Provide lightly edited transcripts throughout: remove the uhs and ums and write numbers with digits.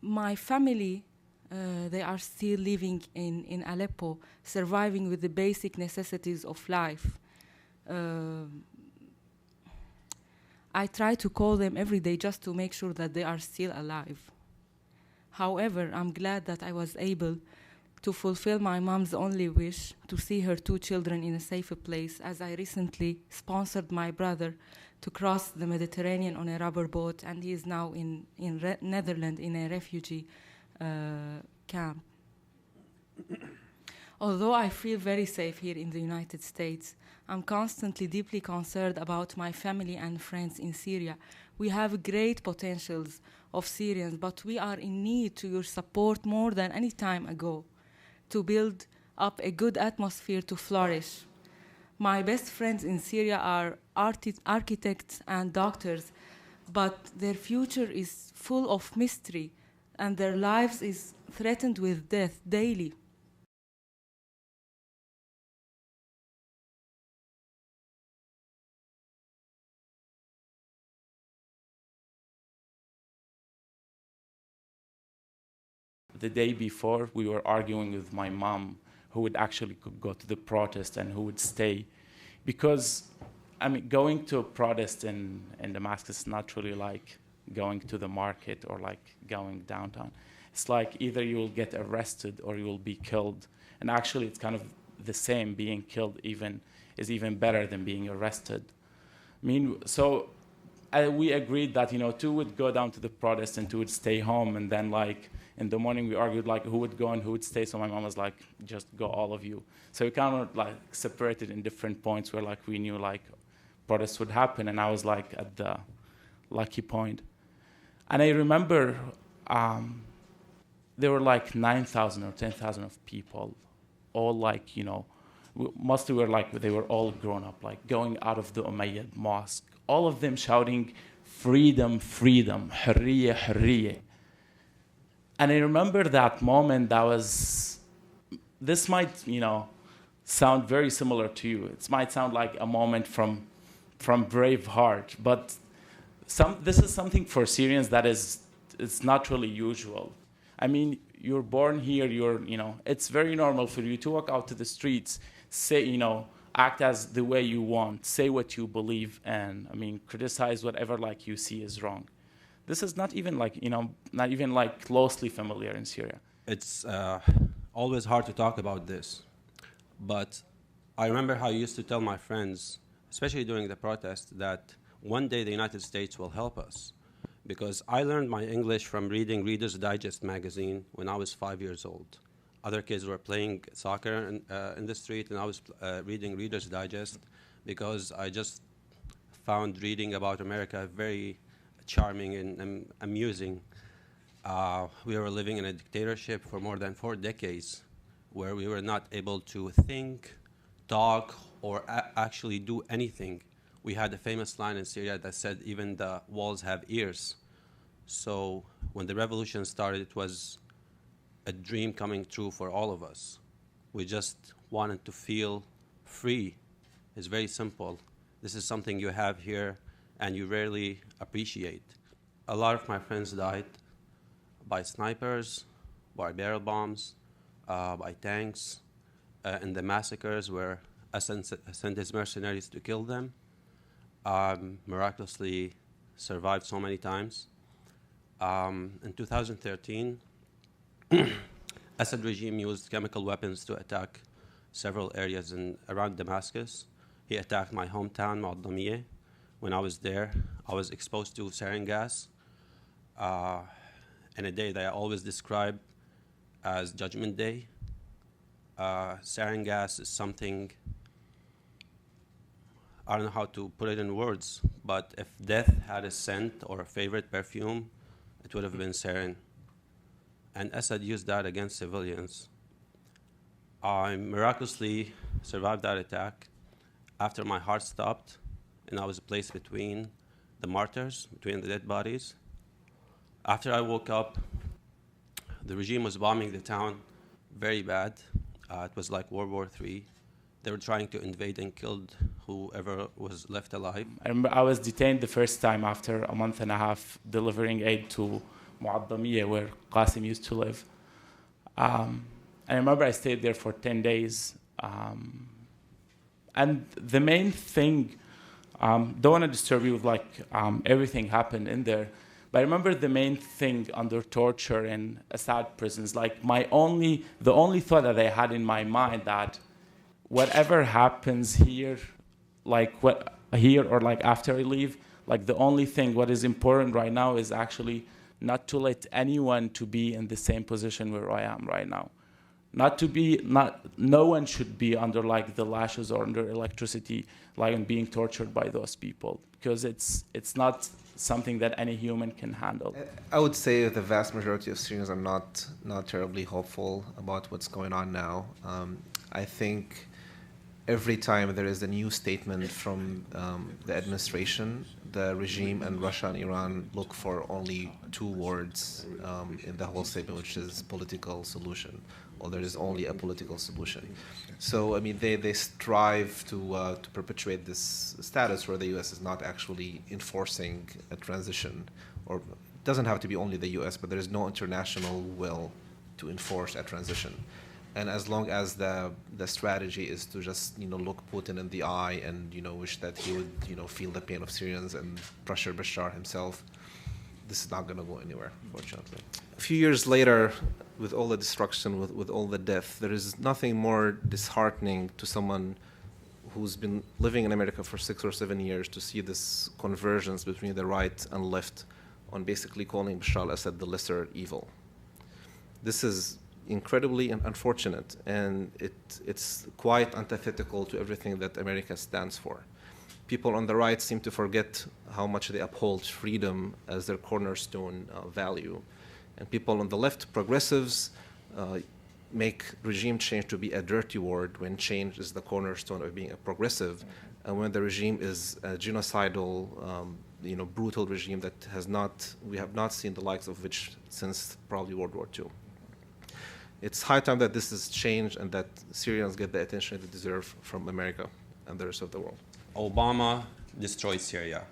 My family, they are still living in Aleppo, surviving with the basic necessities of life. I try to call them every day just to make sure that they are still alive. However, I'm glad that I was able to fulfill my mom's only wish to see her two children in a safer place, as I recently sponsored my brother to cross the Mediterranean on a rubber boat, and he is now in Netherlands in a refugee camp. Although I feel very safe here in the United States, I'm constantly deeply concerned about my family and friends in Syria. We have great potentials of Syrians, but we are in need to your support more than any time ago to build up a good atmosphere to flourish. My best friends in Syria are architects and doctors, but their future is full of mystery, and their lives is threatened with death daily. The day before, we were arguing with my mom who would actually go to the protest and who would stay. Because, I mean, going to a protest in Damascus is not really like going to the market or like going downtown. It's like either you will get arrested or you will be killed. And actually, it's kind of the same. Being killed is even better than being arrested. I mean, so we agreed that, two would go down to the protest and two would stay home. And then, like, in the morning, we argued, like, who would go and who would stay. So my mom was like, just go, all of you. So we kind of, like, separated in different points where, like, we knew, like, protests would happen. And I was, like, at the lucky point. And I remember there were, like, 9,000 or 10,000 of people, all, like, mostly were, like, they were all grown up, like, going out of the Umayyad mosque. All of them shouting, freedom, freedom, حرية, حرية. And I remember that moment this might, sound very similar to you. It might sound like a moment from Braveheart, but this is something for Syrians that it's not really usual. I mean, you're born here, it's very normal for you to walk out to the streets, say, act as the way you want, say what you believe, and, criticize whatever, like, you see is wrong. This is not even like closely familiar in Syria. It's always hard to talk about this, but I remember how I used to tell my friends, especially during the protest, that one day the United States will help us, because I learned my English from reading Reader's Digest magazine when I was 5 years old. Other kids were playing soccer in the street, and I was reading Reader's Digest because I just found reading about America very charming and amusing. We were living in a dictatorship for more than 4 decades where we were not able to think, talk, or actually do anything. We had a famous line in Syria that said, even the walls have ears. So when the revolution started, it was a dream coming true for all of us. We just wanted to feel free. It's very simple. This is something you have here and you rarely appreciate. A lot of my friends died by snipers, by barrel bombs, by tanks, in the massacres where Assad sent his mercenaries to kill them. Miraculously survived so many times. In 2013, Assad regime used chemical weapons to attack several areas around Damascus. He attacked my hometown, Mu'addamiyeh. When I was there, I was exposed to sarin gas in a day that I always describe as Judgment Day. Sarin gas is something, I don't know how to put it in words, but if death had a scent or a favorite perfume, it would have been sarin. And Assad used that against civilians. I miraculously survived that attack after my heart stopped and I was placed between the martyrs, between the dead bodies. After I woke up, the regime was bombing the town very bad. It was like World War III. They were trying to invade and killed whoever was left alive. I remember I was detained the first time after a month and a half delivering aid to Muaddamiyah, where Qasim used to live. I remember I stayed there for 10 days. And the main thing, don't want to disturb you with everything happened in there, but I remember the main thing under torture in Assad prisons, the only thought that I had in my mind that whatever happens here, here or after I leave, the only thing what is important right now is actually not to let anyone to be in the same position where I am right now. No one should be under the lashes or under electricity, and being tortured by those people, because it's not something that any human can handle. I would say the vast majority of Syrians are not terribly hopeful about what's going on now. I think every time there is a new statement from the administration, the regime and Russia and Iran look for only two words in the whole statement, which is political solution, or there is only a political solution. So, I mean, they strive to perpetuate this status where the U.S. is not actually enforcing a transition, or it doesn't have to be only the U.S., but there is no international will to enforce a transition. And as long as the strategy is to just look Putin in the eye and wish that he would feel the pain of Syrians and pressure Bashar himself, this is not going to go anywhere, fortunately. A few years later, with all the destruction, with all the death, there is nothing more disheartening to someone who's been living in America for 6 or 7 years to see this convergence between the right and left on basically calling Bashar al-Assad the lesser evil. This is incredibly unfortunate, and it's quite antithetical to everything that America stands for. People on the right seem to forget how much they uphold freedom as their cornerstone value. And people on the left, progressives, make regime change to be a dirty word when change is the cornerstone of being a progressive, and when the regime is a genocidal, brutal regime that we have not seen the likes of which since probably World War II. It's high time that this is changed and that Syrians get the attention they deserve from America and the rest of the world. Obama destroyed Syria.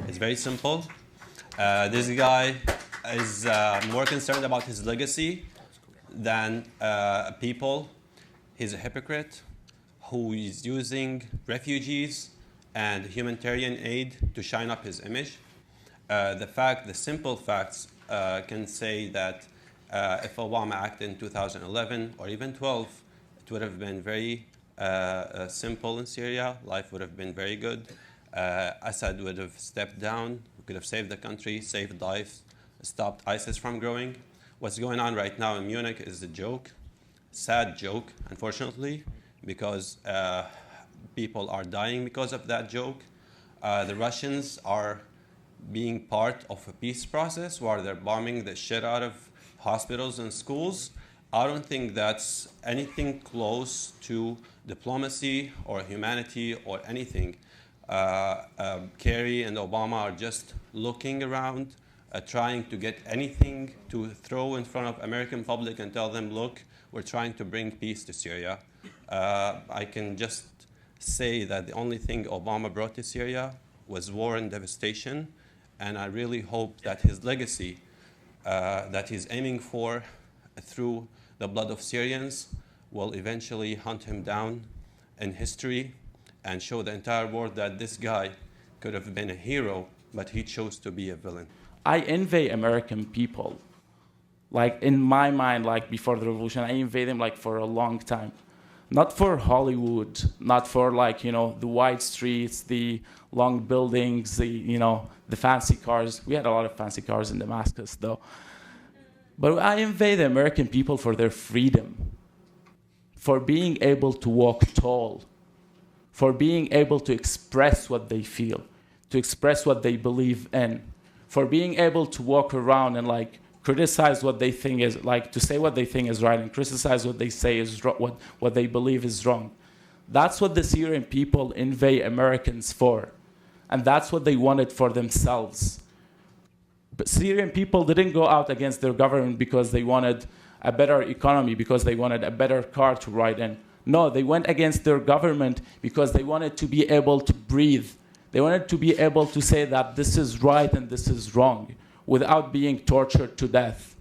It's very simple. This guy is more concerned about his legacy than people. He's a hypocrite who is using refugees and humanitarian aid to shine up his image. The simple facts can say that if Obama acted in 2011 or even 12, it would have been very simple in Syria. Life would have been very good. Assad would have stepped down. We could have saved the country, saved lives, stopped ISIS from growing. What's going on right now in Munich is a joke, sad joke, unfortunately, because people are dying because of that joke. The Russians are being part of a peace process where they're bombing the shit out of hospitals and schools. I don't think that's anything close to diplomacy or humanity or anything. Kerry and Obama are just looking around, trying to get anything to throw in front of American public and tell them, look, we're trying to bring peace to Syria. I can just say that the only thing Obama brought to Syria was war and devastation, and I really hope that his legacy that he's aiming for through the blood of Syrians will eventually hunt him down in history and show the entire world that this guy could have been a hero, but he chose to be a villain. I envy American people. In my mind, before the revolution, I envy them for a long time. Not for Hollywood, not for the wide streets, the long buildings, the fancy cars. We had a lot of fancy cars in Damascus, though. But I envy the American people for their freedom, for being able to walk tall, for being able to express what they feel, to express what they believe in, for being able to walk around and criticize what they think is to say what they think is right and criticize what they say is what they believe is wrong. That's what the Syrian people envy Americans for, and that's what they wanted for themselves. But Syrian people didn't go out against their government because they wanted a better economy, because they wanted a better car to ride in. No, they went against their government because they wanted to be able to breathe. They wanted to be able to say that this is right and this is wrong. without being tortured to death.